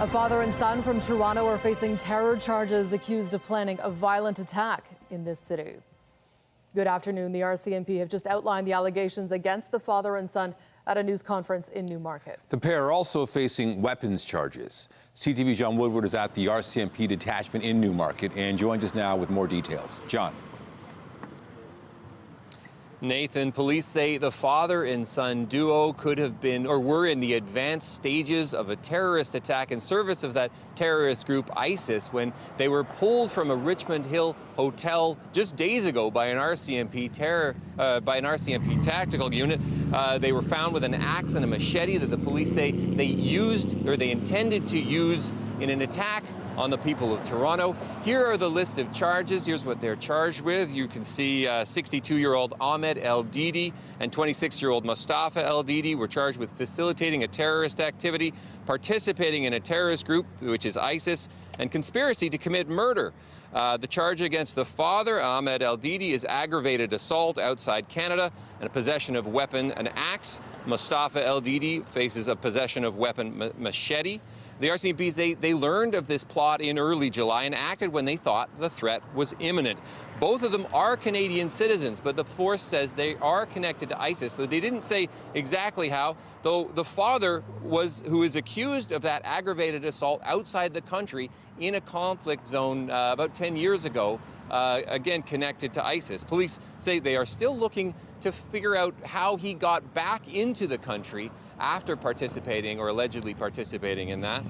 A father and son from Toronto are facing terror charges, accused of planning a violent attack in this city. Good afternoon. The RCMP have just outlined the allegations against the father and son at a news conference in Newmarket. The pair are also facing weapons charges. CTV John Woodward is at the RCMP detachment in Newmarket and joins us now with more details. John. Nathan, police say the father and son duo could have been or were in the advanced stages of a terrorist attack in service of that terrorist group ISIS when they were pulled from a Richmond Hill hotel just days ago by an RCMP tactical unit. They were found with an axe and a machete that the police say they intended to use in an attack on the people of Toronto. Here are the list of charges. Here's what they're charged with. You can see 62-year-old Ahmed El Didi and 26-year-old Mustafa El Didi were charged with facilitating a terrorist activity, participating in a terrorist group, which is ISIS, and conspiracy to commit murder. The charge against the father, Ahmed El Didi, is aggravated assault outside Canada and a possession of weapon, an axe. Mustafa El Didi faces a possession of weapon, machete. The RCMP, they learned of this plot in early July and acted when they thought the threat was imminent. Both of them are Canadian citizens, but the force says they are connected to ISIS, though they didn't say exactly how, though the father who is accused of that aggravated assault outside the country in a conflict zone about 10 years ago, again connected to ISIS. Police say they are still looking to figure out how he got back into the country after participating or allegedly participating in that.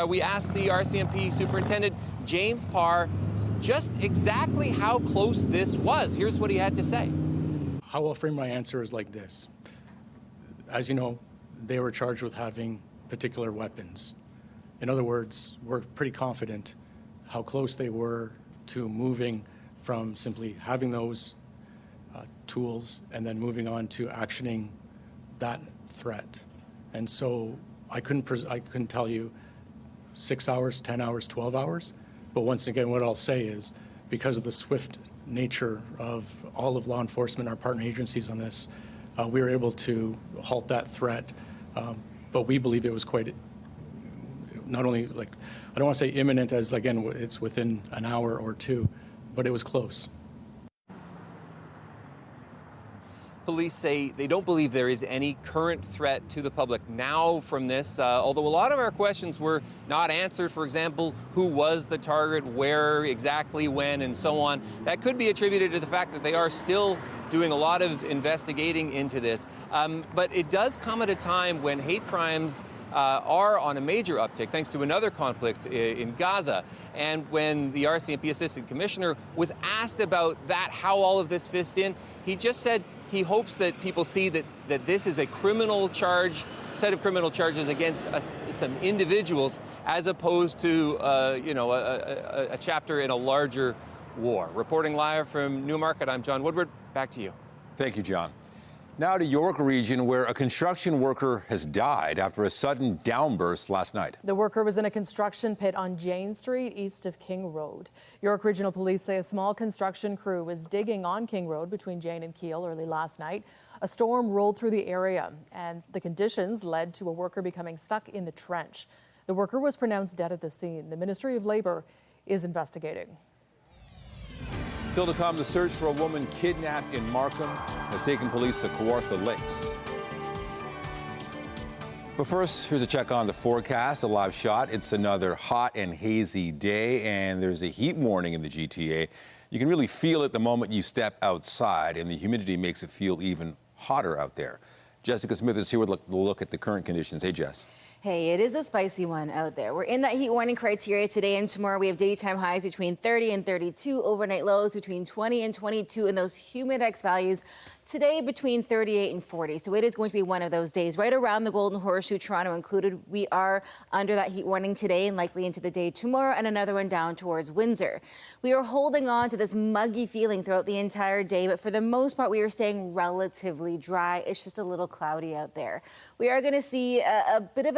We asked the RCMP Superintendent, James Parr, just exactly how close this was. Here's what he had to say. How I'll frame my answer is like this. As you know, they were charged with having particular weapons. In other words, we're pretty confident how close they were to moving from simply having those tools and then moving on to actioning that threat. And so I couldn't tell you 6 hours, 10 hours, 12 hours. But once again, what I'll say is because of the swift nature of all of law enforcement, our partner agencies on this, we were able to halt that threat. But we believe it was quite, not only like, I don't want to say imminent as again, it's within an hour or two, but it was close. Police say they don't believe there is any current threat to the public now from this, although a lot of our questions were not answered. For example, who was the target, where exactly, when, and so on. That could be attributed to the fact that they are still doing a lot of investigating into this. But it does come at a time when hate crimes are on a major uptick thanks to another conflict in Gaza. And when the RCMP Assistant Commissioner was asked about that, how all of this fits in, he just said he hopes that people see that this is a criminal charge, set of criminal charges against some individuals, as opposed to a chapter in a larger war. Reporting live from Newmarket, I'm John Woodward. Back to you. Thank you, John. Now to York Region, where a construction worker has died after a sudden downburst last night. The worker was in a construction pit on Jane Street, east of King Road. York Regional Police say a small construction crew was digging on King Road between Jane and Keele early last night. A storm rolled through the area, and the conditions led to a worker becoming stuck in the trench. The worker was pronounced dead at the scene. The Ministry of Labour is investigating. Still to come, the search for a woman kidnapped in Markham has taken police to Kawartha Lakes. But first, here's a check on the forecast, a live shot. It's another hot and hazy day, and there's a heat warning in the GTA. You can really feel it the moment you step outside, and the humidity makes it feel even hotter out there. Jessica Smith is here with a look at the current conditions. Hey, Jess. Hey, it is a spicy one out there. We're in that heat warning criteria today and tomorrow. We have daytime highs between 30 and 32, overnight lows between 20 and 22, and those humidex values today between 38 and 40. So it is going to be one of those days right around the Golden Horseshoe, Toronto included. We are under that heat warning today and likely into the day tomorrow, and another one down towards Windsor. We are holding on to this muggy feeling throughout the entire day, but for the most part, we are staying relatively dry. It's just a little cloudy out there. We are going to see a bit of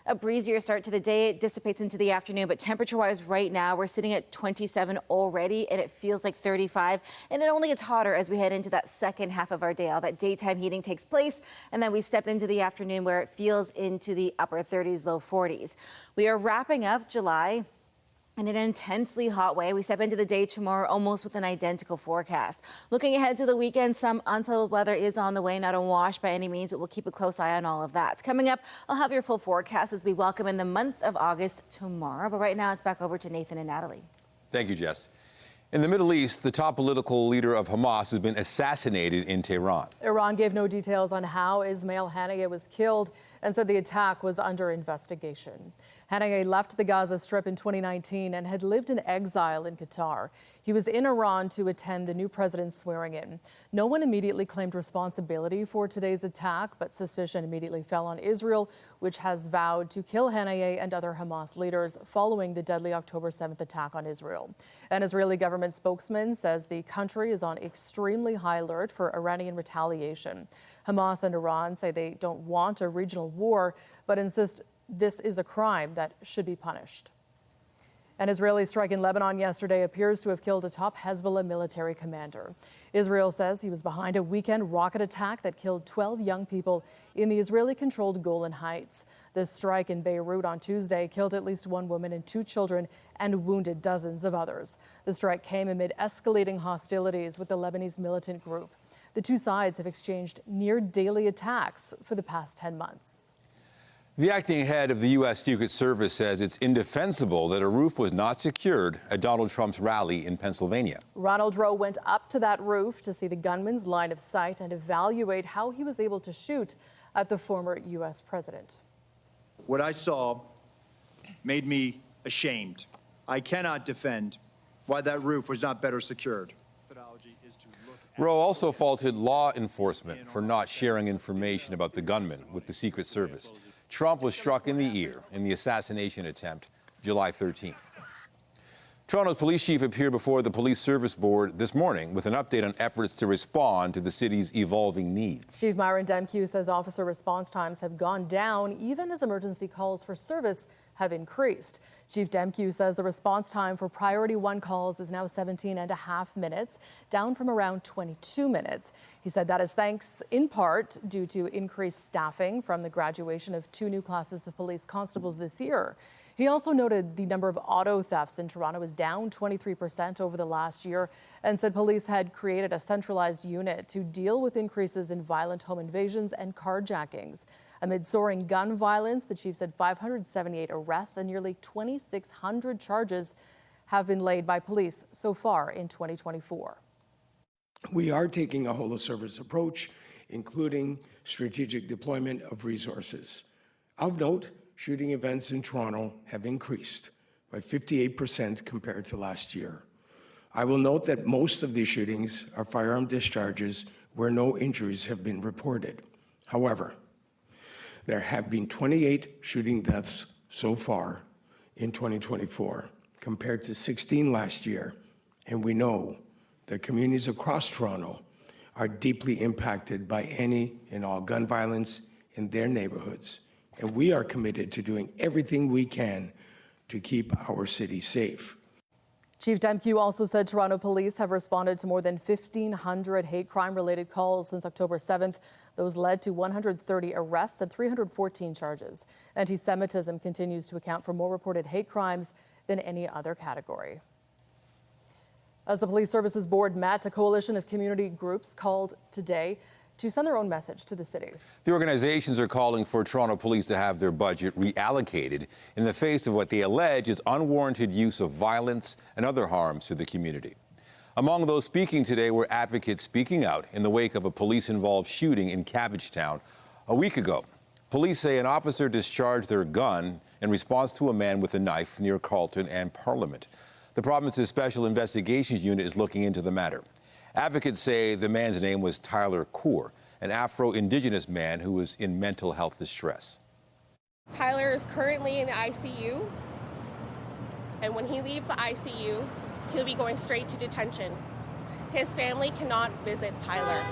a A breezier start to the day. It dissipates into the afternoon, but temperature-wise right now, we're sitting at 27 already, and it feels like 35. And it only gets hotter as we head into that second half of our day. All that daytime heating takes place, and then we step into the afternoon where it feels into the upper 30s, low 40s. We are wrapping up July in an intensely hot way. We step into the day tomorrow almost with an identical forecast. Looking ahead to the weekend, some unsettled weather is on the way, not a wash by any means, but we'll keep a close eye on all of that. Coming up, I'll have your full forecast as we welcome in the month of August tomorrow. But right now, it's back over to Nathan and Natalie. Thank you, Jess. In the Middle East, the top political leader of Hamas has been assassinated in Tehran. Iran gave no details on how Ismail Haniyeh was killed and said the attack was under investigation. Haniyeh left the Gaza Strip in 2019 and had lived in exile in Qatar. He was in Iran to attend the new president's swearing in. No one immediately claimed responsibility for today's attack, but suspicion immediately fell on Israel, which has vowed to kill Haniyeh and other Hamas leaders following the deadly October 7th attack on Israel. An Israeli government spokesman says the country is on extremely high alert for Iranian retaliation. Hamas and Iran say they don't want a regional war, but insist this is a crime that should be punished. An Israeli strike in Lebanon yesterday appears to have killed a top Hezbollah military commander. Israel says he was behind a weekend rocket attack that killed 12 young people in the Israeli-controlled Golan Heights. This strike in Beirut on Tuesday killed at least one woman and 2 children and wounded dozens of others. The strike came amid escalating hostilities with the Lebanese militant group. The two sides have exchanged near daily attacks for the past 10 months. The acting head of the U.S. Secret Service says it's indefensible that a roof was not secured at Donald Trump's rally in Pennsylvania. Ronald Rowe went up to that roof to see the gunman's line of sight and evaluate how he was able to shoot at the former U.S. president. What I saw made me ashamed. I cannot defend why that roof was not better secured. Rowe also faulted law enforcement for not sharing information about the gunman with the Secret Service. Trump was struck in the ear in the assassination attempt July 13th. Toronto's police chief appeared before the Police Service Board this morning with an update on efforts to respond to the city's evolving needs. Chief Myron Demkew says officer response times have gone down even as emergency calls for service have increased. Chief Demkew says the response time for Priority 1 calls is now 17.5 minutes, down from around 22 minutes. He said that is thanks in part due to increased staffing from the graduation of 2 new classes of police constables this year. He also noted the number of auto thefts in Toronto is down 23% over the last year and said police had created a centralized unit to deal with increases in violent home invasions and carjackings. Amid soaring gun violence, the chief said 578 arrests and nearly 2,600 charges have been laid by police so far in 2024. We are taking a whole-of-service approach, including strategic deployment of resources. Of note, shooting events in Toronto have increased by 58% compared to last year. I will note that most of these shootings are firearm discharges where no injuries have been reported. However, there have been 28 shooting deaths so far in 2024 compared to 16 last year, and we know that communities across Toronto are deeply impacted by any and all gun violence in their neighborhoods. And we are committed to doing everything we can to keep our city safe. Chief Demkew also said Toronto police have responded to more than 1,500 hate crime-related calls since October 7th. Those led to 130 arrests and 314 charges. Anti-Semitism continues to account for more reported hate crimes than any other category. As the Police Services Board met, a coalition of community groups called today to send their own message to the city. The organizations are calling for Toronto police to have their budget reallocated in the face of what they allege is unwarranted use of violence and other harms to the community. Among those speaking today were advocates speaking out in the wake of a police-involved shooting in Cabbagetown a week ago. Police say an officer discharged their gun in response to a man with a knife near Carlton and Parliament. The province's Special Investigations Unit is looking into the matter. Advocates say the man's name was Tyler Kaur, an Afro-Indigenous man who was in mental health distress. Tyler is currently in the ICU, and when he leaves the ICU, he'll be going straight to detention. His family cannot visit Tyler.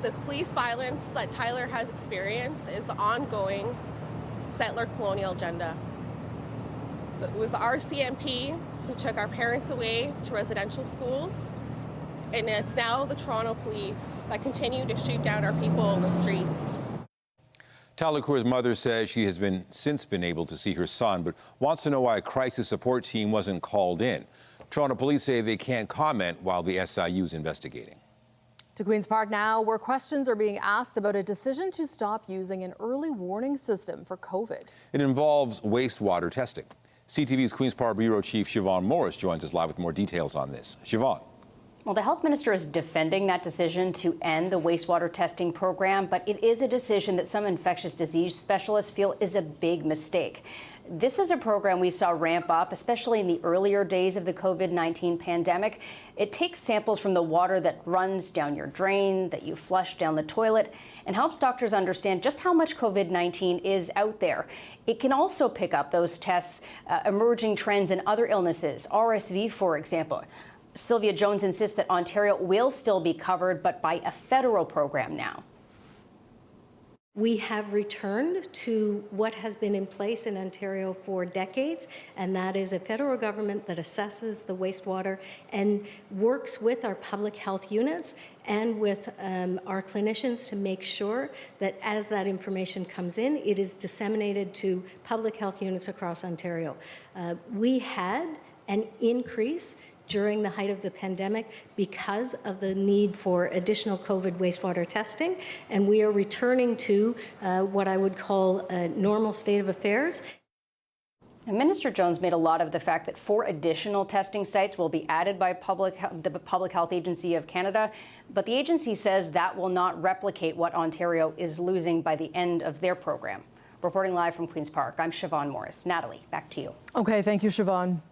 The police violence that Tyler has experienced is the ongoing settler colonial agenda. It was the RCMP who took our parents away to residential schools, and it's now the Toronto police that continue to shoot down our people in the streets. Tyler Kaur's mother says she has since been able to see her son, but wants to know why a crisis support team wasn't called in. Toronto police say they can't comment while the SIU is investigating. To Queen's Park now, where questions are being asked about a decision to stop using an early warning system for COVID. It involves wastewater testing. CTV's Queen's Park Bureau Chief Siobhan Morris joins us live with more details on this. Siobhan. Well, the health minister is defending that decision to end the wastewater testing program, but it is a decision that some infectious disease specialists feel is a big mistake. This is a program we saw ramp up, especially in the earlier days of the COVID-19 pandemic. It takes samples from the water that runs down your drain, that you flush down the toilet, and helps doctors understand just how much COVID-19 is out there. It can also pick up those tests, emerging trends in other illnesses, RSV, for example. Sylvia Jones insists that Ontario will still be covered, but by a federal program now. We have returned to what has been in place in Ontario for decades, and that is a federal government that assesses the wastewater and works with our public health units and with our clinicians to make sure that as that information comes in, it is disseminated to public health units across Ontario. We had an increase during the height of the pandemic because of the need for additional COVID wastewater testing, and we are returning to what I would call a normal state of affairs. And Minister Jones made a lot of the fact that 4 additional testing sites will be added by the Public Health Agency of Canada, but the agency says that will not replicate what Ontario is losing by the end of their program. Reporting live from Queen's Park, I'm Siobhan Morris. Natalie, back to you. Okay, thank you, Siobhan.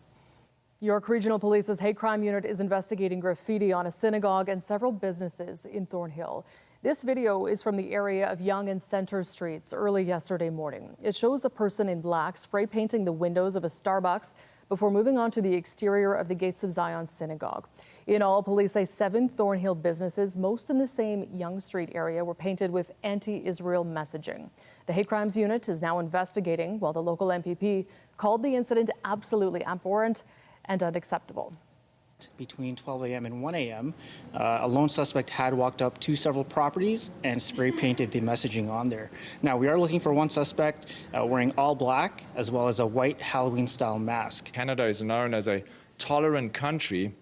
York Regional Police's hate crime unit is investigating graffiti on a synagogue and several businesses in Thornhill. This video is from the area of Yonge and Centre Streets early yesterday morning. It shows a person in black spray painting the windows of a Starbucks before moving on to the exterior of the Gates of Zion synagogue. In all, police say 7 Thornhill businesses, most in the same Yonge Street area, were painted with anti-Israel messaging. The hate crimes unit is now investigating, while the local MPP called the incident absolutely abhorrent and unacceptable. Between 12 a.m. and 1 a.m., a lone suspect had walked up to several properties and spray painted the messaging on there. Now, we are looking for one suspect wearing all black as well as a white Halloween-style mask. Canada is known as a tolerant country,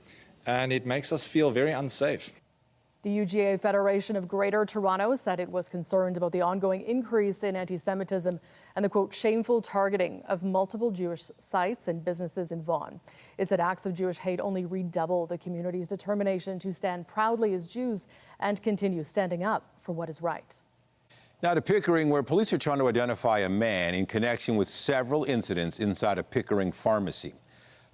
and it makes us feel very unsafe. The UGA Federation of Greater Toronto said it was concerned about the ongoing increase in anti-Semitism and the, quote, shameful targeting of multiple Jewish sites and businesses in Vaughan. It said acts of Jewish hate only redouble the community's determination to stand proudly as Jews and continue standing up for what is right. Now to Pickering, where police are trying to identify a man in connection with several incidents inside a Pickering pharmacy.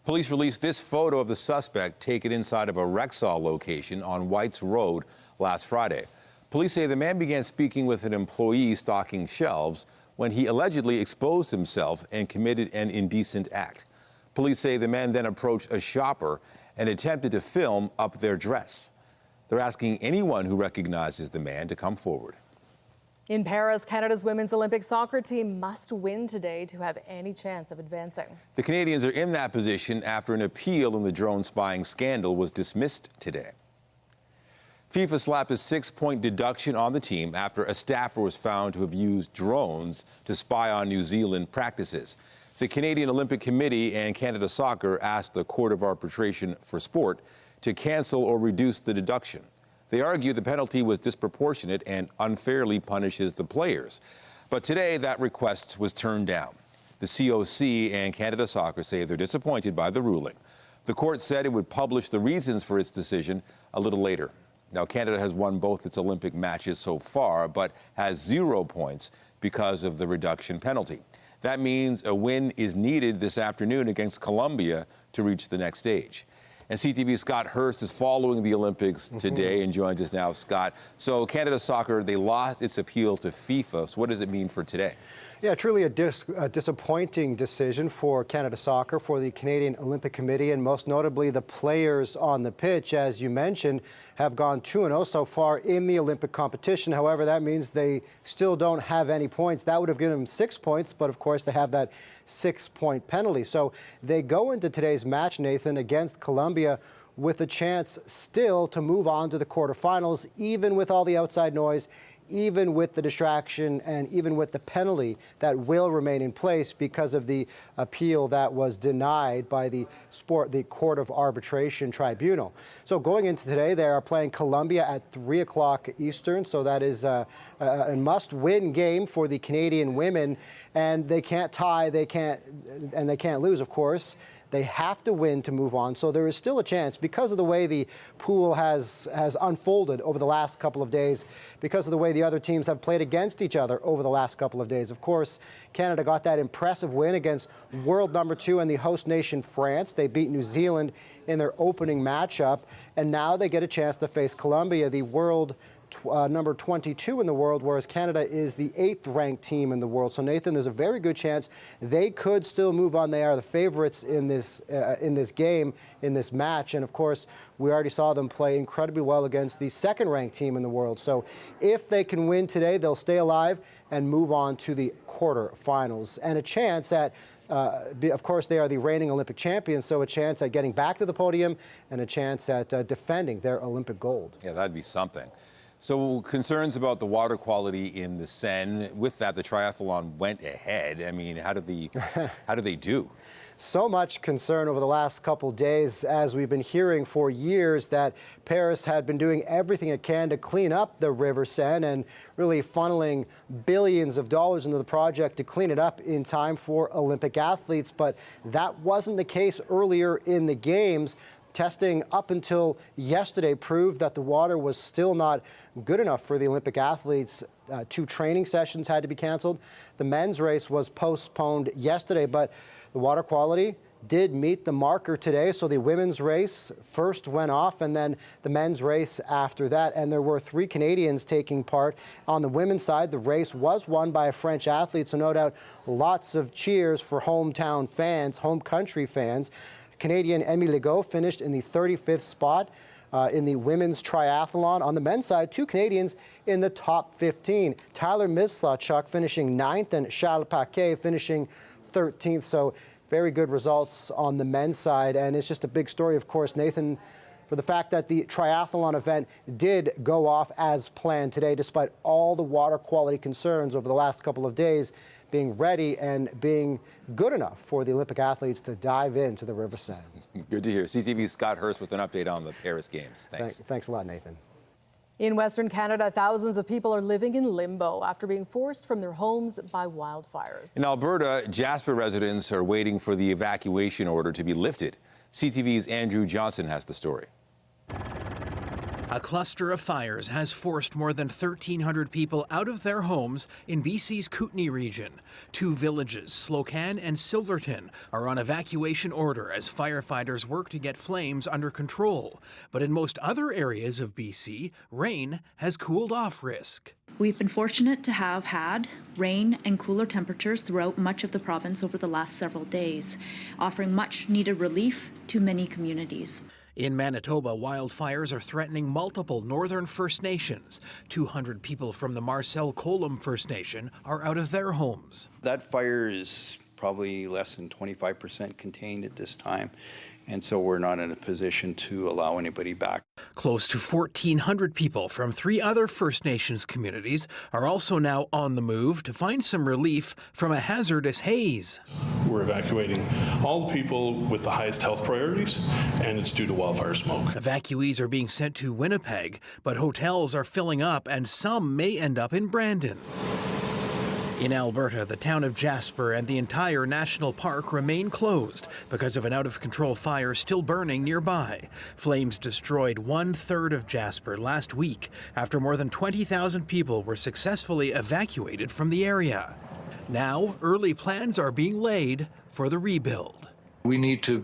Police released this photo of the suspect taken inside of a Rexall location on Whites Road last Friday. Police say the man began speaking with an employee stocking shelves when he allegedly exposed himself and committed an indecent act. Police say the man then approached a shopper and attempted to film up their dress. They're asking anyone who recognizes the man to come forward. In Paris, Canada's women's Olympic soccer team must win today to have any chance of advancing. The Canadians are in that position after an appeal in the drone spying scandal was dismissed today. FIFA slapped a 6-point deduction on the team after a staffer was found to have used drones to spy on New Zealand practices. The Canadian Olympic Committee and Canada Soccer asked the Court of Arbitration for Sport to cancel or reduce the deduction. They argue the penalty was disproportionate and unfairly punishes the players. But today, that request was turned down. The COC and Canada Soccer say they're disappointed by the ruling. The court said it would publish the reasons for its decision a little later. Now, Canada has won both its Olympic matches so far, but has 0 points because of the reduction penalty. That means a win is needed this afternoon against Colombia to reach the next stage. And CTV's Scott Hurst is following the Olympics today and joins us now. Scott, so Canada Soccer, they lost its appeal to FIFA. So what does it mean for today? Yeah, truly a disappointing decision for Canada Soccer, for the Canadian Olympic Committee, and most notably the players on the pitch, as you mentioned, have gone 2-0 so far in the Olympic competition. However, that means they still don't have any points. That would have given them 6 points, but of course they have that 6-point penalty. So they go into today's match, Nathan, against Colombia with a chance still to move on to the quarterfinals, even with all the outside noise, even with the distraction, and even with the penalty that will remain in place because of the appeal that was denied by the Court of Arbitration Tribunal. So going into today, they are playing Colombia at 3 o'clock Eastern. So that is a must-win game for the Canadian women, and they can't tie, they can't lose, of course. They have to win to move on. So there is still a chance, because of the way the pool has unfolded over the last couple of days, because of the way the other teams have played against each other over the last couple of days. Of course, Canada got that impressive win against world number 2 and the host nation, France. They beat New Zealand in their opening matchup, and now they get a chance to face Colombia, the world number 22 in the world, whereas Canada is the 8th ranked team in the world. So Nathan, there's a very good chance they could still move on. They are the favorites in this game, in this match. And of course, we already saw them play incredibly well against the 2nd ranked team in the world. So if they can win today, they'll stay alive and move on to the quarterfinals, and a chance at of course, they are the reigning Olympic champions, so a chance at getting back to the podium and a chance at defending their Olympic gold. Yeah, that'd be something. So concerns about the water quality in the Seine. With that, the triathlon went ahead. I mean, how do they do? So much concern over the last couple days, as we've been hearing for years that Paris had been doing everything it can to clean up the River Seine and really funneling billions of dollars into the project to clean it up in time for Olympic athletes. But that wasn't the case earlier in the Games. Testing up until yesterday proved that the water was still not good enough for the Olympic athletes. 2 training sessions had to be canceled. The men's race was postponed yesterday, but the water quality did meet the marker today. So the women's race first went off, and then the men's race after that. And there were 3 Canadians taking part. On the women's side, the race was won by a French athlete, so no doubt lots of cheers for hometown fans, home country fans. Canadian Emmy Legault finished in the 35th spot in the women's triathlon. On the men's side, 2 Canadians in the top 15. Tyler Mislawchuk finishing 9th and Charles Paquet finishing 13th. So very good results on the men's side. And it's just a big story, of course, Nathan, for the fact that the triathlon event did go off as planned today, despite all the water quality concerns over the last couple of days, being ready and being good enough for the Olympic athletes to dive into the River Seine. Good to hear. CTV's Scott Hurst with an update on the Paris Games. Thanks. Thanks a lot, Nathan. In Western Canada, thousands of people are living in limbo after being forced from their homes by wildfires. In Alberta, Jasper residents are waiting for the evacuation order to be lifted. CTV's Andrew Johnson has the story. A cluster of fires has forced more than 1,300 people out of their homes in BC's Kootenay region. 2 villages, Slocan and Silverton, are on evacuation order as firefighters work to get flames under control. But in most other areas of BC, rain has cooled off risk. We've been fortunate to have had rain and cooler temperatures throughout much of the province over the last several days, offering much needed relief to many communities. In Manitoba, wildfires are threatening multiple northern First Nations. 200 people from the Marcel Colum First Nation are out of their homes. That fire is probably less than 25% contained at this time, and so we're not in a position to allow anybody back. Close to 1,400 people from 3 other First Nations communities are also now on the move to find some relief from a hazardous haze. We're evacuating all the people with the highest health priorities, and it's due to wildfire smoke. Evacuees are being sent to Winnipeg, but hotels are filling up and some may end up in Brandon. In Alberta, the town of Jasper and the entire national park remain closed because of an out-of-control fire still burning nearby. Flames destroyed 1/3 of Jasper last week after more than 20,000 people were successfully evacuated from the area. Now, early plans are being laid for the rebuild. We need to,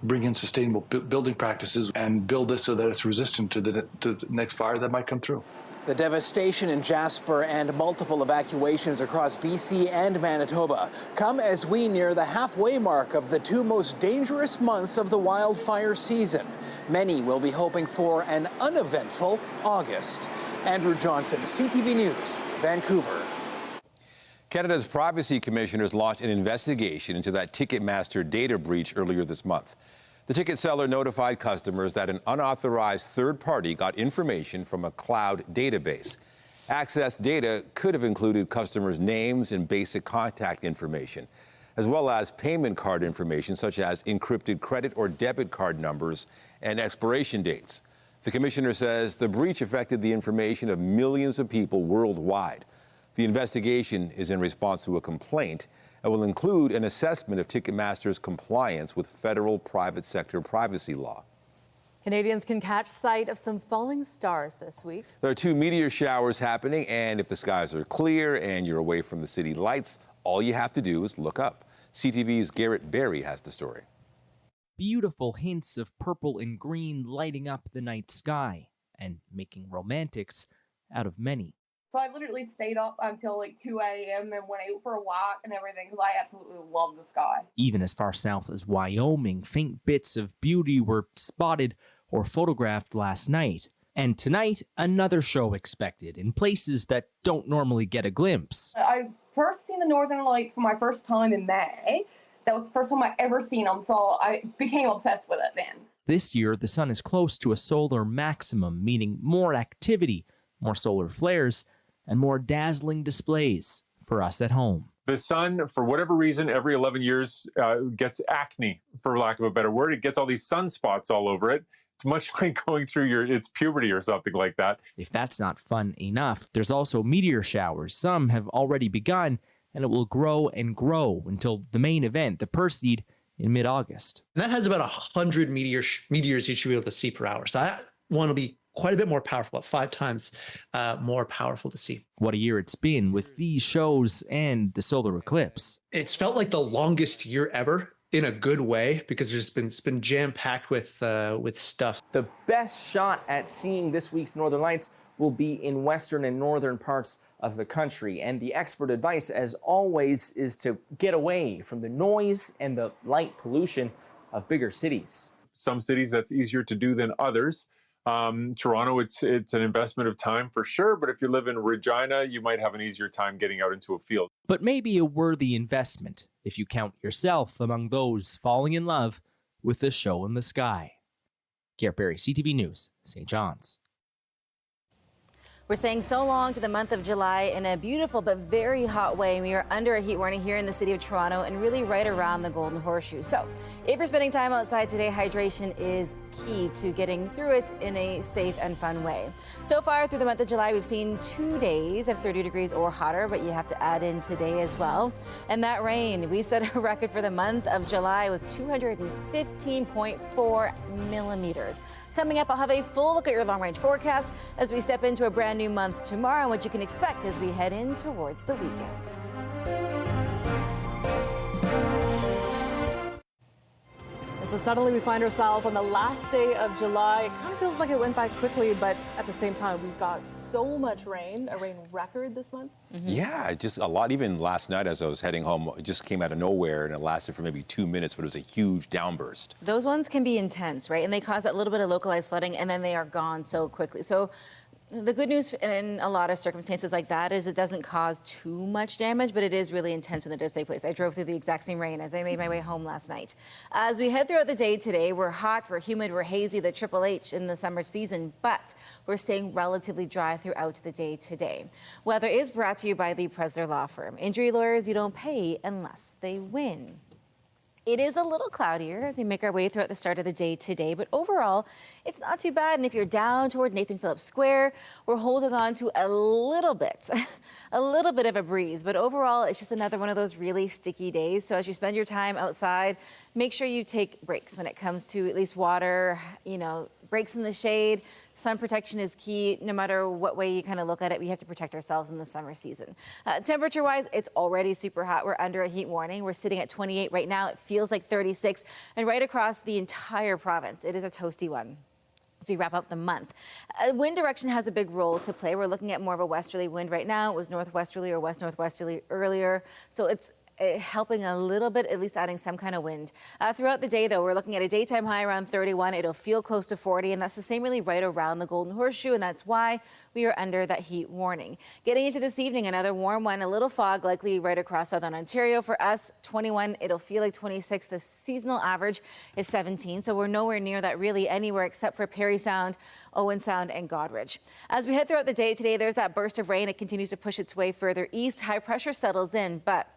bring in sustainable building practices and build this so that it's resistant to the next fire that might come through. The devastation in Jasper and multiple evacuations across BC and Manitoba come as we near the halfway mark of the two most dangerous months of the wildfire season. Many will be hoping for an uneventful August. Andrew Johnson, CTV News, Vancouver. Canada's Privacy Commissioners launched an investigation into that Ticketmaster data breach earlier this month. The ticket seller notified customers that an unauthorized third party got information from a cloud database. Accessed data could have included customers' names and basic contact information, as well as payment card information such as encrypted credit or debit card numbers and expiration dates. The commissioner says the breach affected the information of millions of people worldwide. The investigation is in response to a complaint and will include an assessment of Ticketmaster's compliance with federal private sector privacy law. Canadians can catch sight of some falling stars this week. There are 2 meteor showers happening, and if the skies are clear and you're away from the city lights, all you have to do is look up. CTV's Garrett Berry has the story. Beautiful hints of purple and green lighting up the night sky and making romantics out of many. So I literally stayed up until like 2 a.m. and went out for a walk and everything because I absolutely love the sky. Even as far south as Wyoming, faint bits of beauty were spotted or photographed last night. And tonight, another show expected in places that don't normally get a glimpse. I first seen the Northern Lights for my first time in May. That was the first time I ever seen them, so I became obsessed with it then. This year, the sun is close to a solar maximum, meaning more activity, more solar flares, and more dazzling displays for us at home. The sun, for whatever reason, every 11 years gets acne, for lack of a better word. It gets all these sunspots all over it. It's much like going through its puberty or something like that. If that's not fun enough, there's also meteor showers. Some have already begun, and it will grow and grow until the main event, the Perseid, in mid-August. And that has about 100 meteors you should be able to see per hour. So that one will be quite a bit more powerful, about 5 times more powerful to see. What a year it's been with these shows and the solar eclipse. It's felt like the longest year ever in a good way because it's been jam-packed with stuff. The best shot at seeing this week's Northern Lights will be in western and northern parts of the country. And the expert advice, as always, is to get away from the noise and the light pollution of bigger cities. Some cities that's easier to do than others. Toronto, it's an investment of time for sure, but if you live in Regina, you might have an easier time getting out into a field. But maybe a worthy investment if you count yourself among those falling in love with the show in the sky. Garrett Berry, CTV News, St. John's. We're saying so long to the month of July in a beautiful but very hot way. We are under a heat warning here in the city of Toronto and really right around the Golden Horseshoe. So if you're spending time outside today, hydration is key to getting through it in a safe and fun way. So far through the month of July, we've seen 2 days of 30 degrees or hotter, but you have to add in today as well. And that rain, we set a record for the month of July with 215.4 millimeters. Coming up, I'll have a full look at your long-range forecast as we step into a brand new month tomorrow and what you can expect as we head in towards the weekend. And so suddenly we find ourselves on the last day of July. It kind of feels like it went by quickly, but at the same time, we've got so much rain, a rain record this month. Yeah, just a lot. Even last night as I was heading home, it just came out of nowhere and it lasted for maybe 2 minutes, but it was a huge downburst. Those ones can be intense, right? And they cause that little bit of localized flooding and then they are gone so quickly. So the good news in a lot of circumstances like that is it doesn't cause too much damage, but it is really intense when it does take place. I drove through the exact same rain as I made my way home last night. As we head throughout the day today, we're hot, we're humid, we're hazy, the Triple H in the summer season, but we're staying relatively dry throughout the day today. Weather is brought to you by the Presler Law Firm. Injury lawyers you don't pay unless they win. It is a little cloudier as we make our way throughout the start of the day today, but overall, it's not too bad. And if you're down toward Nathan Phillips Square, we're holding on to a little bit of a breeze. But overall, it's just another one of those really sticky days. So as you spend your time outside, make sure you take breaks when it comes to at least water, breaks in the shade. Sun protection is key. No matter what way you kind of look at it, we have to protect ourselves in the summer season. Temperature-wise, it's already super hot. We're under a heat warning. We're sitting at 28 right now. It feels like 36. And right across the entire province, it is a toasty one. As we wrap up the month, wind direction has a big role to play. We're looking at more of a westerly wind right now. It was northwesterly or west northwesterly earlier. So it's helping a little bit, at least adding some kind of wind. Throughout the day, though, we're looking at a daytime high around 31. It'll feel close to 40, and that's the same really right around the Golden Horseshoe, and that's why we are under that heat warning. Getting into this evening, another warm one, a little fog likely right across southern Ontario. For us, 21, it'll feel like 26. The seasonal average is 17, so we're nowhere near that really anywhere except for Parry Sound, Owen Sound, and Godrich. As we head throughout the day today, there's that burst of rain. It continues to push its way further east. High pressure settles in, but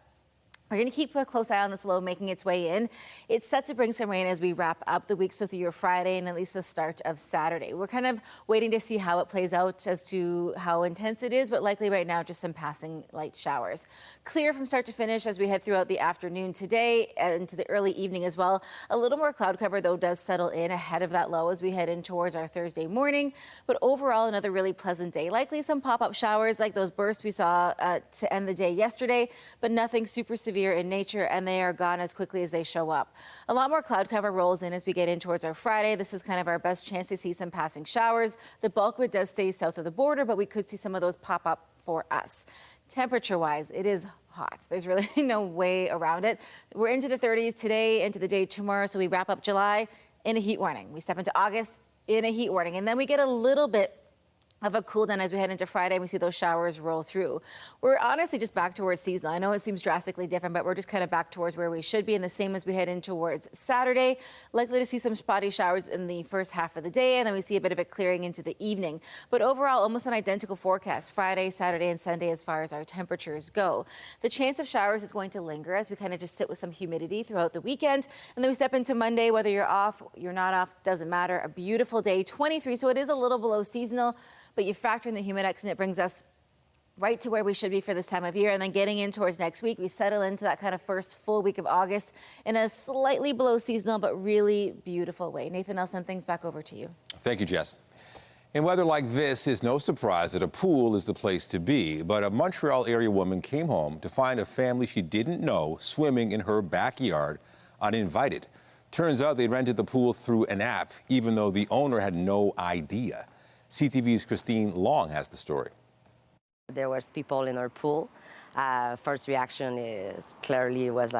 we're going to keep a close eye on this low making its way in. It's set to bring some rain as we wrap up the week, so through your Friday and at least the start of Saturday. We're kind of waiting to see how it plays out as to how intense it is, but likely right now just some passing light showers. Clear from start to finish as we head throughout the afternoon today and into the early evening as well. A little more cloud cover, though, does settle in ahead of that low as we head in towards our Thursday morning. But overall, another really pleasant day. Likely some pop-up showers like those bursts we saw to end the day yesterday, but nothing super severe in nature, and they are gone as quickly as they show up. A lot more cloud cover rolls in as we get in towards our Friday. This is kind of our best chance to see some passing showers. The bulk of it does stay south of the border, but we could see some of those pop up for us. Temperature-wise, it is hot. There's really no way around it. We're into the 30s today, into the day tomorrow, so we wrap up July in a heat warning. We step into August in a heat warning, and then we get a little bit of a cool down as we head into Friday and we see those showers roll through. We're honestly just back towards seasonal. I know it seems drastically different, but we're just kind of back towards where we should be, and the same as we head in towards Saturday. Likely to see some spotty showers in the first half of the day, and then we see a bit of it clearing into the evening. But overall, almost an identical forecast Friday, Saturday, and Sunday as far as our temperatures go. The chance of showers is going to linger as we kind of just sit with some humidity throughout the weekend. And then we step into Monday, whether you're off, you're not off, doesn't matter. A beautiful day, 23, so it is a little below seasonal. But you factor in the humidex and it brings us right to where we should be for this time of year. And then getting in towards next week, we settle into that kind of first full week of August in a slightly below seasonal but really beautiful way. Nathan, I'll send things back over to you. Thank you, Jess. In weather like this, it's no surprise that a pool is the place to be. But a Montreal area woman came home to find a family she didn't know swimming in her backyard uninvited. Turns out they rented the pool through an app, even though the owner had no idea. CTV's Christine Long has the story. There was people in our pool. First reaction clearly was,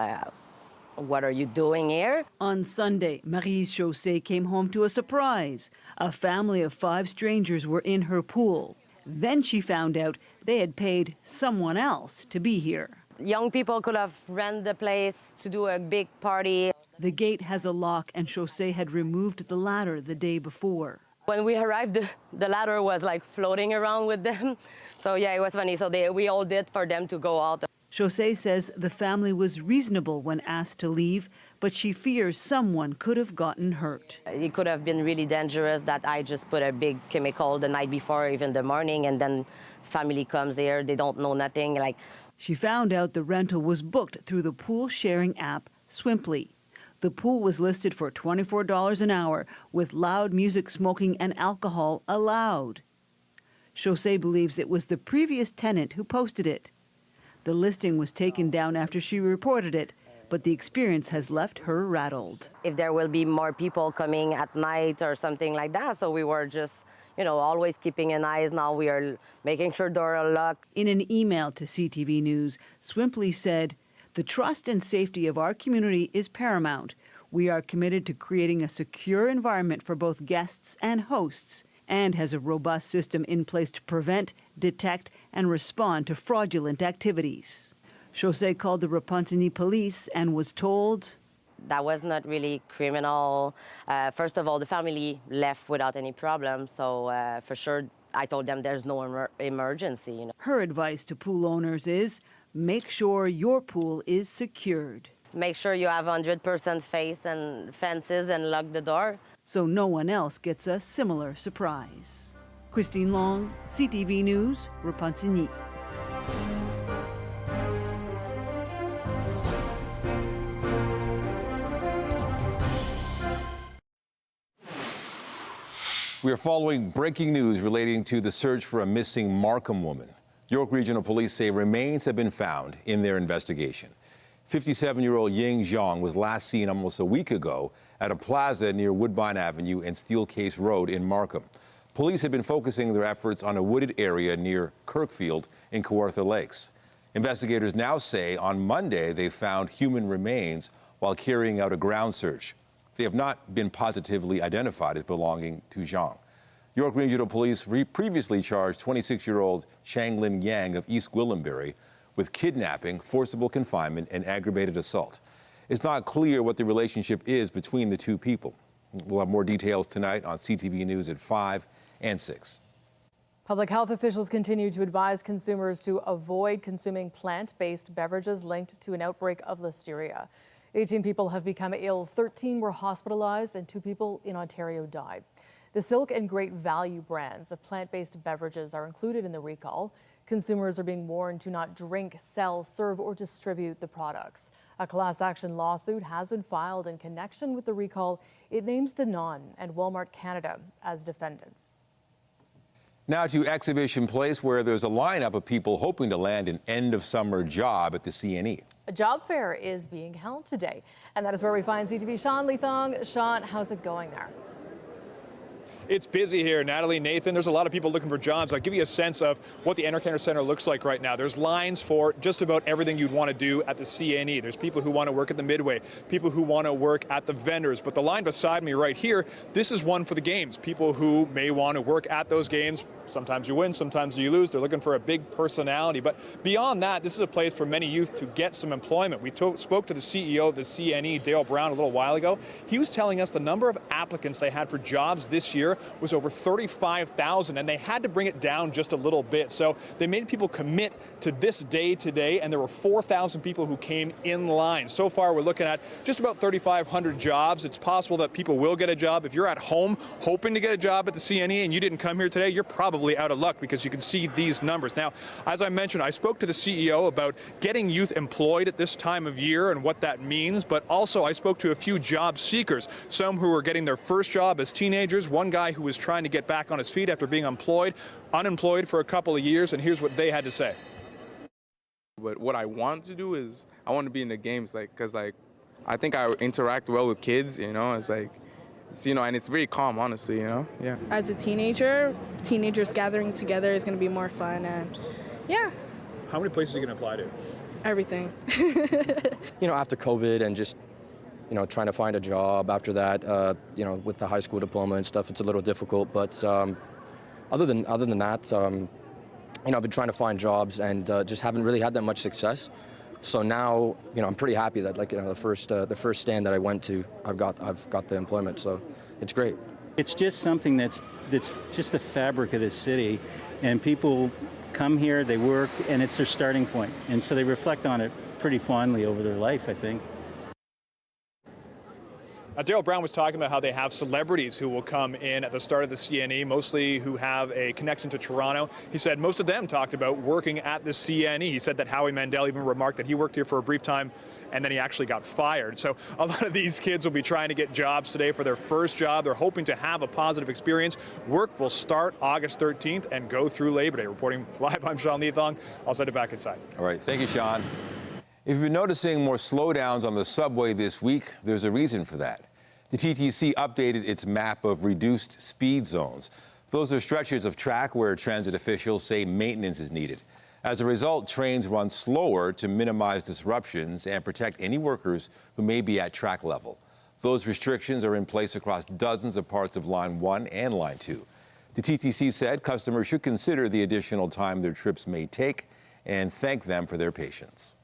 what are you doing here? On Sunday, Maryse Chaussé came home to a surprise. A family of 5 strangers were in her pool. Then she found out they had paid someone else to be here. Young people could have rented the place to do a big party. The gate has a lock, and Chaussé had removed the ladder the day before. When we arrived, the ladder was like floating around with them. So yeah, it was funny. So we all did for them to go out. Chaussé says the family was reasonable when asked to leave, but she fears someone could have gotten hurt. It could have been really dangerous that I just put a big chemical the night before, even the morning, and then family comes there, they don't know nothing. She found out the rental was booked through the pool sharing app Swimply. The pool was listed for $24 an hour, with loud music, smoking, and alcohol allowed. Chaussé believes it was the previous tenant who posted it. The listing was taken down after she reported it, but the experience has left her rattled. If there will be more people coming at night or something like that, so we were just, always keeping an eye. Now we are making sure doors are locked. In an email to CTV News, Swimply said, "The trust and safety of our community is paramount. We are committed to creating a secure environment for both guests and hosts, and has a robust system in place to prevent, detect, and respond to fraudulent activities." Chaussé called the Repentigny police and was told, that was not really criminal. First of all, the family left without any problem, so for sure I told them there's no emergency. Her advice to pool owners is, make sure your pool is secured. Make sure you have 100% fences and lock the door, so no one else gets a similar surprise. Christine Long, CTV News, Repentigny. We are following breaking news relating to the search for a missing Markham woman. York Regional Police say remains have been found in their investigation. 57-year-old Ying Zhang was last seen almost a week ago at a plaza near Woodbine Avenue and Steelcase Road in Markham. Police have been focusing their efforts on a wooded area near Kirkfield in Kawartha Lakes. Investigators now say on Monday they found human remains while carrying out a ground search. They have not been positively identified as belonging to Zhang. York Regional Police previously charged 26-year-old Changlin Yang of East Gwillimbury with kidnapping, forcible confinement, and aggravated assault. It's not clear what the relationship is between the two people. We'll have more details tonight on CTV News at 5 and 6. Public health officials continue to advise consumers to avoid consuming plant-based beverages linked to an outbreak of listeria. 18 people have become ill, 13 were hospitalized, and 2 people in Ontario died. The Silk and Great Value brands of plant-based beverages are included in the recall. Consumers are being warned to not drink, sell, serve, or distribute the products. A class action lawsuit has been filed in connection with the recall. It names Danone and Walmart Canada as defendants. Now to Exhibition Place, where there's a lineup of people hoping to land an end-of-summer job at the CNE. A job fair is being held today, and that is where we find CTV Sean Leithong. Sean, how's it going there? It's busy here, Natalie, Nathan. There's a lot of people looking for jobs. I'll give you a sense of what the Entertainer Center looks like right now. There's lines for just about everything you'd want to do at the CNE. There's people who want to work at the Midway, people who want to work at the vendors. But the line beside me right here, this is one for the games. People who may want to work at those games. Sometimes you win, sometimes you lose. They're looking for a big personality. But beyond that, this is a place for many youth to get some employment. We spoke to the CEO of the CNE, Dale Brown, a little while ago. He was telling us the number of applicants they had for jobs this year was over 35,000, and they had to bring it down just a little bit. So they made people commit to this day today, and there were 4,000 people who came in line. So far, we're looking at just about 3,500 jobs. It's possible that people will get a job. If you're at home hoping to get a job at the CNE and you didn't come here today, you're probably out of luck because you can see these numbers. Now, as I mentioned, I spoke to the CEO about getting youth employed at this time of year and what that means, but also I spoke to a few job seekers, some who were getting their first job as teenagers, one guy who was trying to get back on his feet after being unemployed for a couple of years, and here's what they had to say. But what I want to do is I want to be in the games, because I think I interact well with kids, and it's very calm, honestly, yeah. As a teenager, teenagers gathering together is going to be more fun, and yeah. How many places are you going to apply to? Everything. After COVID and just, trying to find a job after that, with the high school diploma and stuff, it's a little difficult. But other than that, I've been trying to find jobs and just haven't really had that much success. So now, I'm pretty happy that the first stand that I went to, I've got the employment. So it's great. It's just something that's just the fabric of this city, and people come here, they work, and it's their starting point. And so they reflect on it pretty fondly over their life, I think. Dale Brown was talking about how they have celebrities who will come in at the start of the CNE, mostly who have a connection to Toronto. He said most of them talked about working at the CNE. He said that Howie Mandel even remarked that he worked here for a brief time and then he actually got fired. So a lot of these kids will be trying to get jobs today for their first job. They're hoping to have a positive experience. Work will start August 13th and go through Labor Day. Reporting live, I'm Sean Leithong. I'll send it back inside. All right, thank you, Sean. If you've been noticing more slowdowns on the subway this week, there's a reason for that. The TTC updated its map of reduced speed zones. Those are stretches of track where transit officials say maintenance is needed. As a result, trains run slower to minimize disruptions and protect any workers who may be at track level. Those restrictions are in place across dozens of parts of Line 1 and Line 2. The TTC said customers should consider the additional time their trips may take and thank them for their patience.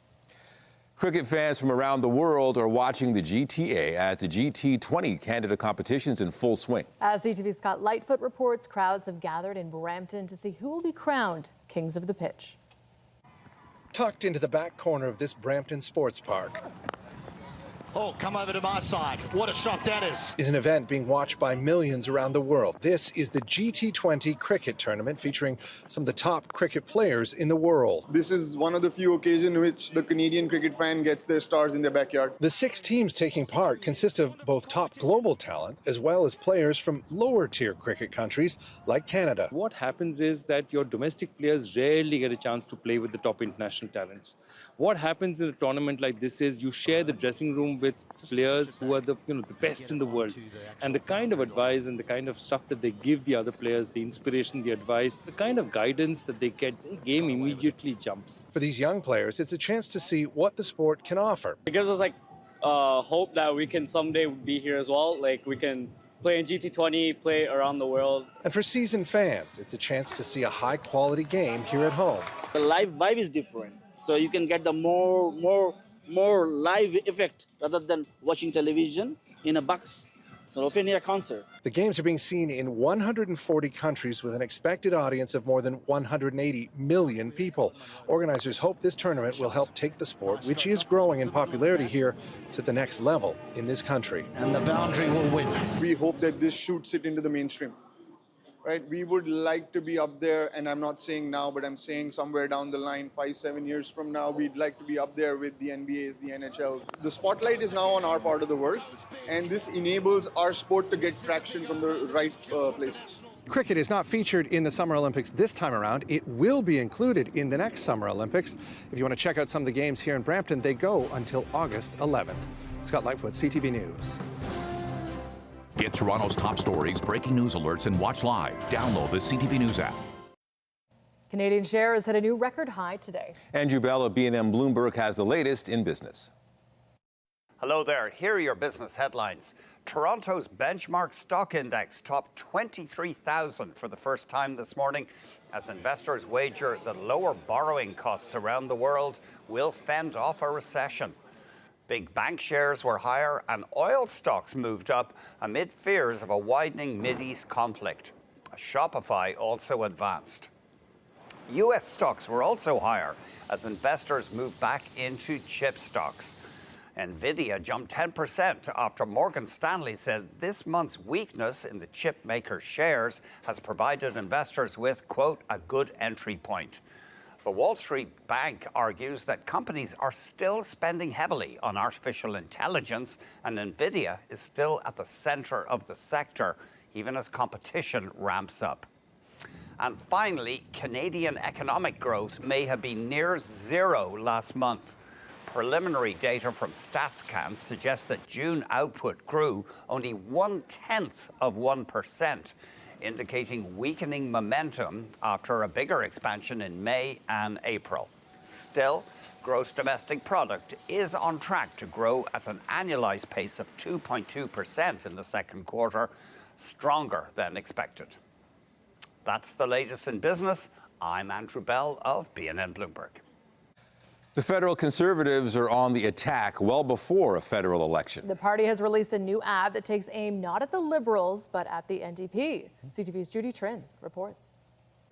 Cricket fans from around the world are watching the GTA as the GT20 Canada competition's in full swing. As CTV's Scott Lightfoot reports, crowds have gathered in Brampton to see who will be crowned Kings of the Pitch. Tucked into the back corner of this Brampton sports park, Oh, come over to my side. What a shot that is an event being watched by millions around the world. This is the GT20 cricket tournament featuring some of the top cricket players in the world. This is one of the few occasions in which the Canadian cricket fan gets their stars in their backyard. The 6 teams taking part consist of both top global talent as well as players from lower tier cricket countries like Canada. What happens is that your domestic players rarely get a chance to play with the top international talents. What happens in a tournament like this is you share the dressing room with players who are the best in the world, and the kind of advice and the kind of stuff that they give the other players, the inspiration, the advice, the kind of guidance that they get, the game immediately jumps. For these young players, it's a chance to see what the sport can offer. It gives us hope that we can someday be here as well. Like we can play in GT20, play around the world. And for seasoned fans, it's a chance to see a high quality game here at home. The live vibe is different, so you can get the more live effect rather than watching television in a box. It's an open-air concert. The games are being seen in 140 countries with an expected audience of more than 180 million people. Organizers hope this tournament will help take the sport, which is growing in popularity here, to the next level in this country. And the boundary will win. We hope that this shoots it into the mainstream. Right? We would like to be up there, and I'm not saying now, but I'm saying somewhere down the line, 5-7 years from now, we'd like to be up there with the NBAs, the NHLs. The spotlight is now on our part of the world, and this enables our sport to get traction from the right places. Cricket is not featured in the Summer Olympics this time around. It will be included in the next Summer Olympics. If you want to check out some of the games here in Brampton, they go until August 11th. Scott Lightfoot, CTV News. Get Toronto's top stories, breaking news alerts, and watch live. Download the CTV News app. Canadian shares hit a new record high today. Andrew Bell of B&M Bloomberg has the latest in business. Hello there. Here are your business headlines. Toronto's benchmark stock index topped 23,000 for the first time this morning as investors wager that lower borrowing costs around the world will fend off a recession. Big bank shares were higher and oil stocks moved up amid fears of a widening Mideast conflict. Shopify also advanced. U.S. stocks were also higher as investors moved back into chip stocks. Nvidia jumped 10% after Morgan Stanley said this month's weakness in the chip maker shares has provided investors with, quote, a good entry point. The Wall Street Bank argues that companies are still spending heavily on artificial intelligence, and Nvidia is still at the center of the sector, even as competition ramps up. And finally, Canadian economic growth may have been near zero last month. Preliminary data from StatsCan suggests that June output grew only 0.1%, indicating weakening momentum after a bigger expansion in May and April. Still, gross domestic product is on track to grow at an annualized pace of 2.2% in the second quarter, stronger than expected. That's the latest in business. I'm Andrew Bell of B&M Bloomberg. The federal Conservatives are on the attack well before a federal election. The party has released a new ad that takes aim not at the Liberals, but at the NDP. CTV's Judy Trin reports.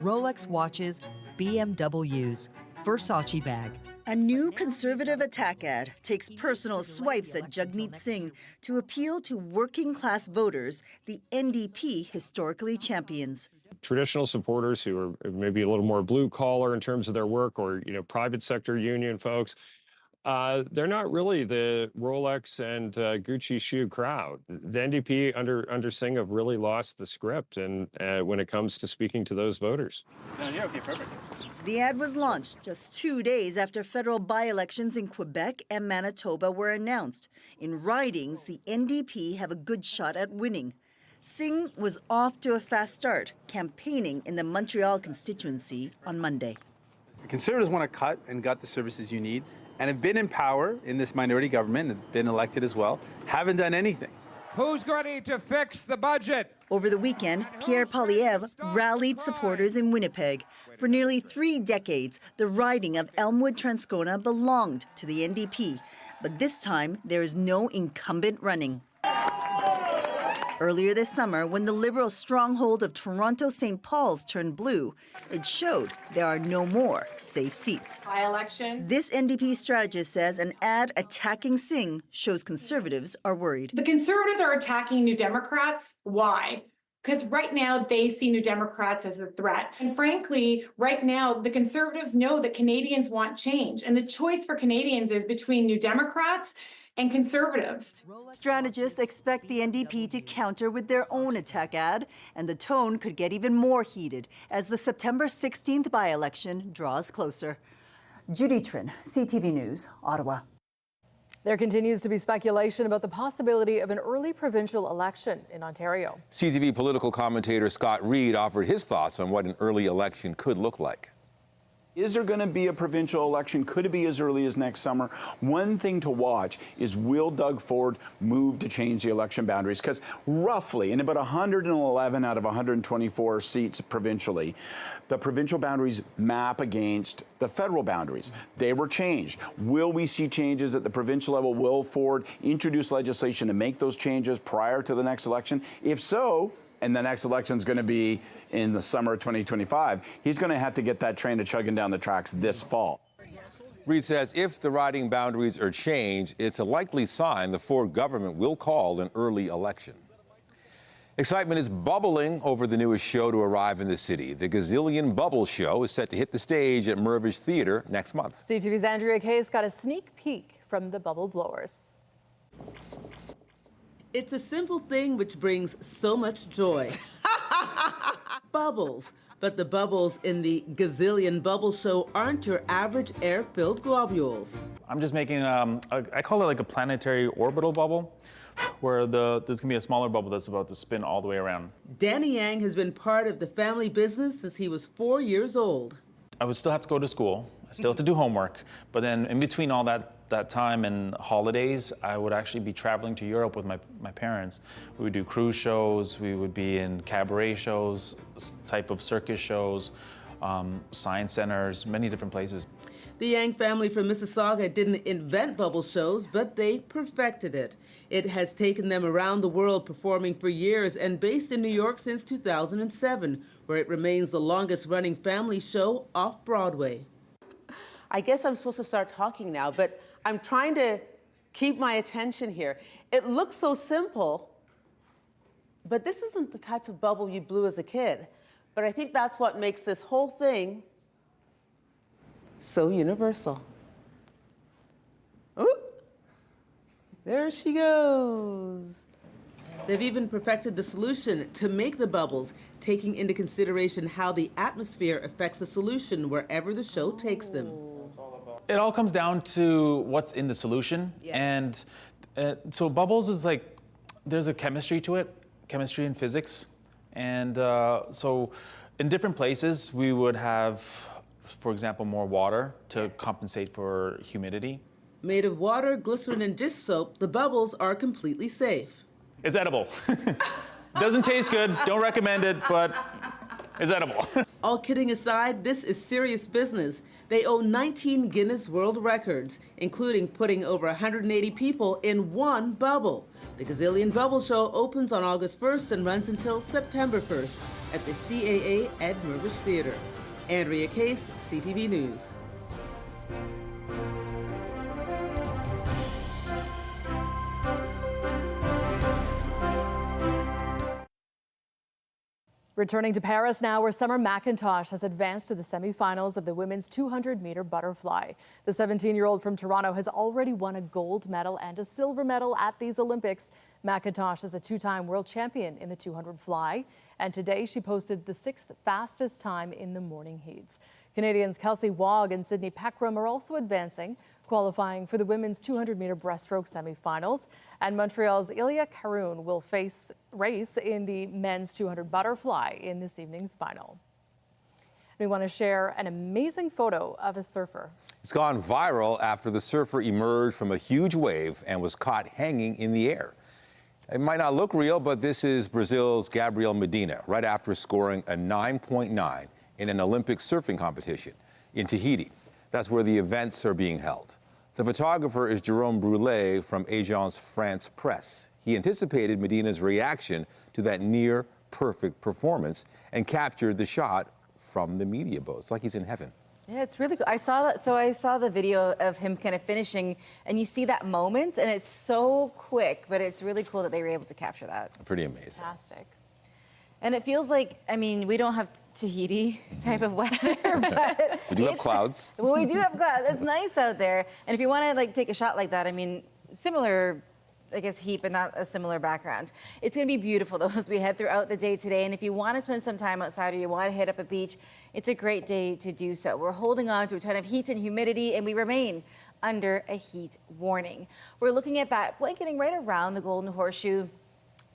Rolex watches, BMWs, Versace bag. A new Conservative attack ad takes personal swipes at Jagmeet Singh to appeal to working-class voters the NDP historically champions. Traditional supporters who are maybe a little more blue collar in terms of their work, or private sector union folks, they're not really the Rolex and Gucci shoe crowd. The NDP under Singh have really lost the script, and when it comes to speaking to those voters. Yeah, okay, perfect. The ad was launched just 2 days after federal by-elections in Quebec and Manitoba were announced. In ridings, the NDP have a good shot at winning. Singh was off to a fast start, campaigning in the Montreal constituency on Monday. The Conservatives want to cut and gut the services you need, and have been in power in this minority government, and been elected as well, haven't done anything. Who's ready to fix the budget? Over the weekend, Pierre Poilievre rallied supporters in Winnipeg. For nearly 3 decades, the riding of Elmwood-Transcona belonged to the NDP. But this time, there is no incumbent running. Earlier this summer, when the Liberal stronghold of Toronto St. Paul's turned blue, it showed there are no more safe seats. By-election. This NDP strategist says an ad attacking Singh shows Conservatives are worried. The Conservatives are attacking New Democrats. Why? Because right now they see New Democrats as a threat. And frankly, right now, the Conservatives know that Canadians want change. And the choice for Canadians is between New Democrats and Conservatives. Strategists expect the NDP to counter with their own attack ad, and the tone could get even more heated as the September 16th by-election draws closer. Judy Trin, CTV News, Ottawa. There continues to be speculation about the possibility of an early provincial election in Ontario. CTV political commentator Scott Reed offered his thoughts on what an early election could look like. Is there going to be a provincial election? Could it be as early as next summer? One thing to watch is, will Doug Ford move to change the election boundaries? Because roughly, in about 111 out of 124 seats provincially, the provincial boundaries map against the federal boundaries. They were changed. Will we see changes at the provincial level? Will Ford introduce legislation to make those changes prior to the next election? If so, and the next election is going to be in the summer of 2025, he's going to have to get that train to chugging down the tracks this fall. Reed says if the riding boundaries are changed, it's a likely sign the Ford government will call an early election. Excitement is bubbling over the newest show to arrive in the city. The Gazillion Bubble Show is set to hit the stage at Mirvish Theatre next month. CTV's Andrea Case got a sneak peek from the bubble blowers. It's a simple thing which brings so much joy. Bubbles. But the bubbles in the Gazillion Bubble Show aren't your average air-filled globules. I'm just making, I call it like a planetary orbital bubble, where there's gonna be a smaller bubble that's about to spin all the way around. Danny Yang has been part of the family business since he was 4 years old. I would still have to go to school, I still have to do homework, but then in between all that time and holidays, I would actually be traveling to Europe with my parents. We would do cruise shows, we would be in cabaret shows, type of circus shows, science centers, many different places. The Yang family from Mississauga didn't invent bubble shows, but they perfected it. It has taken them around the world performing for years and based in New York since 2007, where it remains the longest running family show off Broadway. I guess I'm supposed to start talking now, but I'm trying to keep my attention here. It looks so simple, but this isn't the type of bubble you blew as a kid. But I think that's what makes this whole thing so universal. Ooh, there she goes. They've even perfected the solution to make the bubbles, taking into consideration how the atmosphere affects the solution wherever the show takes them. It all comes down to what's in the solution. Yes. And so bubbles is like, there's a chemistry to it, chemistry and physics. And so in different places, we would have, for example, more water to compensate for humidity. Made of water, glycerin, and dish soap, the bubbles are completely safe. It's edible. Doesn't taste good, don't recommend it, but it's edible. All kidding aside, this is serious business. They own 19 Guinness World Records, including putting over 180 people in one bubble. The Gazillion Bubble Show opens on August 1st and runs until September 1st at the CAA at Mirvish Theatre. Andrea Case, CTV News. Returning to Paris now, where Summer McIntosh has advanced to the semifinals of the women's 200-meter butterfly. The 17-year-old from Toronto has already won a gold medal and a silver medal at these Olympics. McIntosh is a two-time world champion in the 200 fly, and today she posted the 6th fastest time in the morning heats. Canadians Kelsey Waugh and Sydney Pickering are also advancing, qualifying for the women's 200-meter breaststroke semifinals. And Montreal's Ilya Caroon will race in the men's 200 butterfly in this evening's final. We want to share an amazing photo of a surfer. It's gone viral after the surfer emerged from a huge wave and was caught hanging in the air. It might not look real, but this is Brazil's Gabriel Medina, right after scoring a 9.9 in an Olympic surfing competition in Tahiti. That's where the events are being held. The photographer is Jerome Brulé from Agence France Presse. He anticipated Medina's reaction to that near perfect performance and captured the shot from the media boat. It's like he's in heaven. Yeah, it's really cool. I saw that. So I saw the video of him kind of finishing, and you see that moment, and it's so quick, but it's really cool that they were able to capture that. Pretty amazing. Fantastic. And it feels like, I mean, we don't have Tahiti type of weather, but we do have clouds. Well, we do have clouds. It's nice out there. And if you want to like take a shot like that, I mean, similar, I guess, heat, but not a similar background. It's going to be beautiful, though, as we head throughout the day today. And if you want to spend some time outside or you want to hit up a beach, it's a great day to do so. We're holding on to a ton of heat and humidity, and we remain under a heat warning. We're looking at that blanketing right around the Golden Horseshoe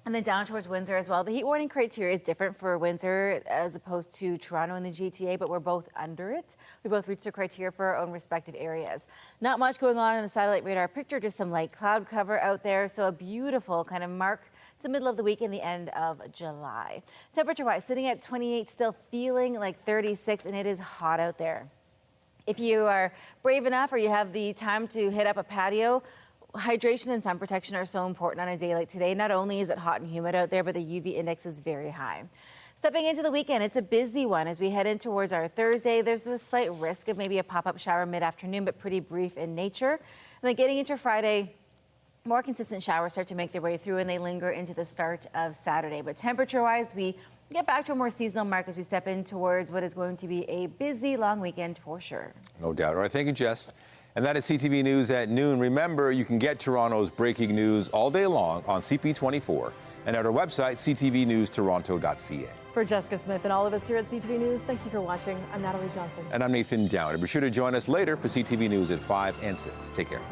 and then down towards Windsor as well. The heat warning criteria is different for Windsor as opposed to Toronto and the GTA, but we're both under it. We both reached the criteria for our own respective areas. Not much going on in the satellite radar picture, just some light cloud cover out there. So a beautiful kind of mark to the middle of the week and the end of July. Temperature-wise, sitting at 28, still feeling like 36, and it is hot out there. If you are brave enough or you have the time to hit up a patio, hydration and sun protection are so important on a day like today. Not only is it hot and humid out there, but the UV index is very high. Stepping into the weekend, it's a busy one as we head in towards our Thursday. There's a slight risk of maybe a pop-up shower mid-afternoon, but pretty brief in nature. And then getting into Friday, more consistent showers start to make their way through and they linger into the start of Saturday. But temperature-wise, we get back to a more seasonal mark as we step in towards what is going to be a busy, long weekend for sure. No doubt. All right, thank you, Jess. And that is CTV News at noon. Remember, you can get Toronto's breaking news all day long on CP24 and at our website, ctvnewstoronto.ca. For Jessica Smith and all of us here at CTV News, thank you for watching. I'm Natalie Johnson. And I'm Nathan Downey. Be sure to join us later for CTV News at 5 and 6. Take care.